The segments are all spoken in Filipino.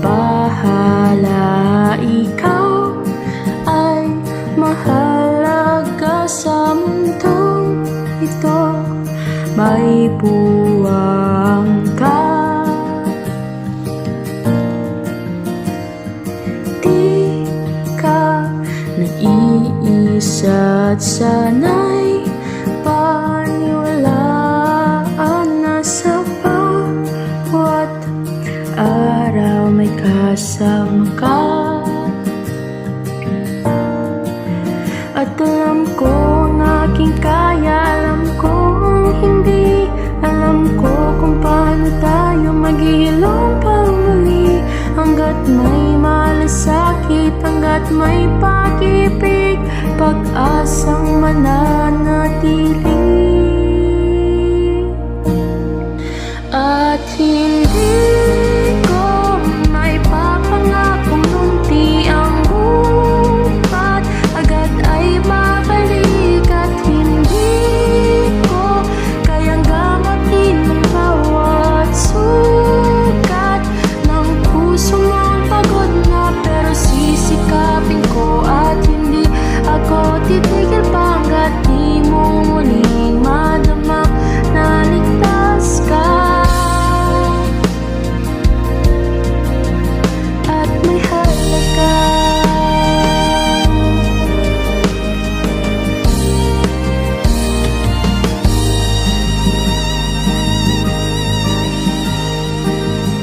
bahala, ikaw ay mahalaga sa mundong ito. May puwang ka, di ka nag-iisa't sana'y paniwalaan na sa bawat araw may kasama ka. At alam ko ang aking kaya, alam ko ang hindi, alam ko kung paano tayo maghihilom pang muli. Hanggat may malasakit, hanggat may pag-ibig, pag-asang mananatili. At hindi ko may papangakong munti ang bupat agad ay babalik. At hindi ko kayang gamatin ang bawat sugat ng puso mong pagod na. Pero sisikapin ko at hindi ako titigil pa hanggat di mo muling madama na ligtas ka. At may halaga.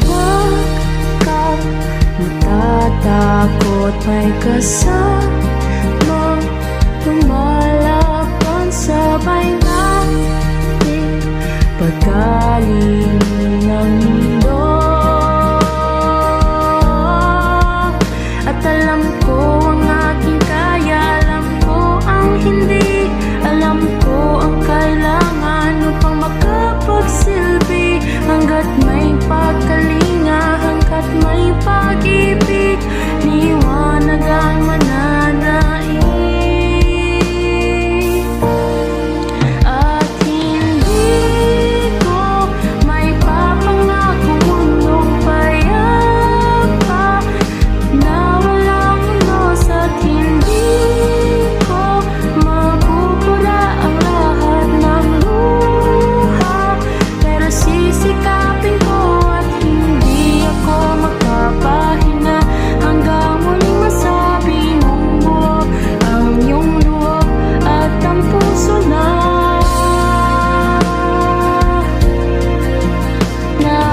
Huwag kang matatakot, may kasamang lumalaban, sabay natin paggaling ng mundo. At alam ko ang aking kaya, alam ko ang hindi, alam ko ang kailangan upang makapagsilbi. Hanggat may pagkalinga, hanggat may pag-ibig, liwanag ang mananaig. At hindi ko may papangakong mundong payapa na walang unos. At hindi ko mabubura ang lahat ng luha, pero sisikapin ko at hindi ako makapahinga hanggang muling masabi mong buo ang iyong loob at ang puso na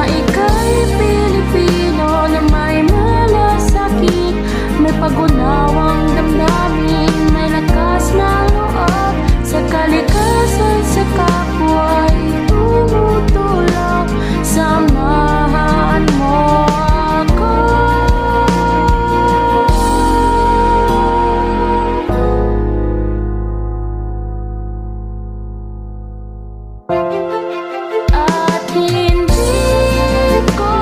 ika'y Pilipino na may malasakit, may pag-unawang damdamin, may lakas na loob sa kalikasan, sa kapwa'y tumutulong. Samahan mo ako. At hindi ko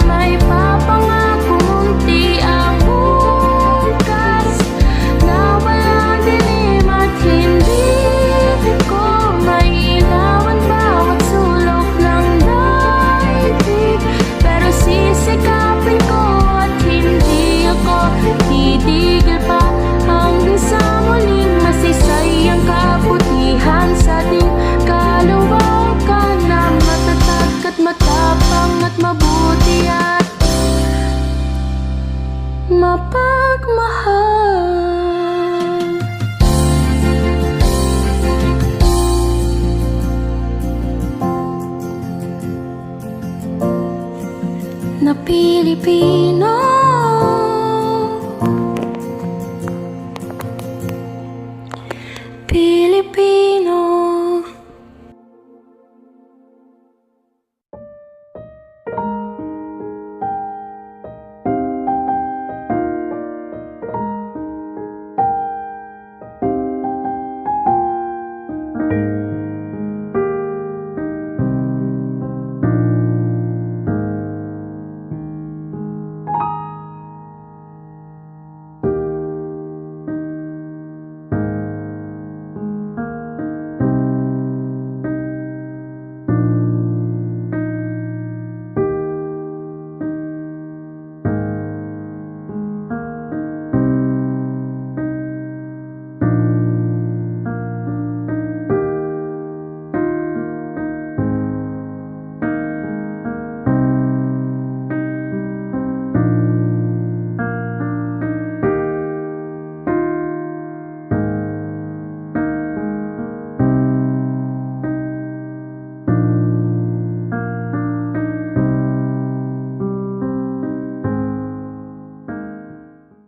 may papangakong munti ang bukas na walang dilim. At hindi ko may ilawan bawat sulok ng daigdig, pero sisikapin ko at hindi ako titigil pa hanggang sa muling masisay ang kabutihan sa ating kaluwagan, na matatag at matapang at mabuti at mapagmahal. Na Pilipino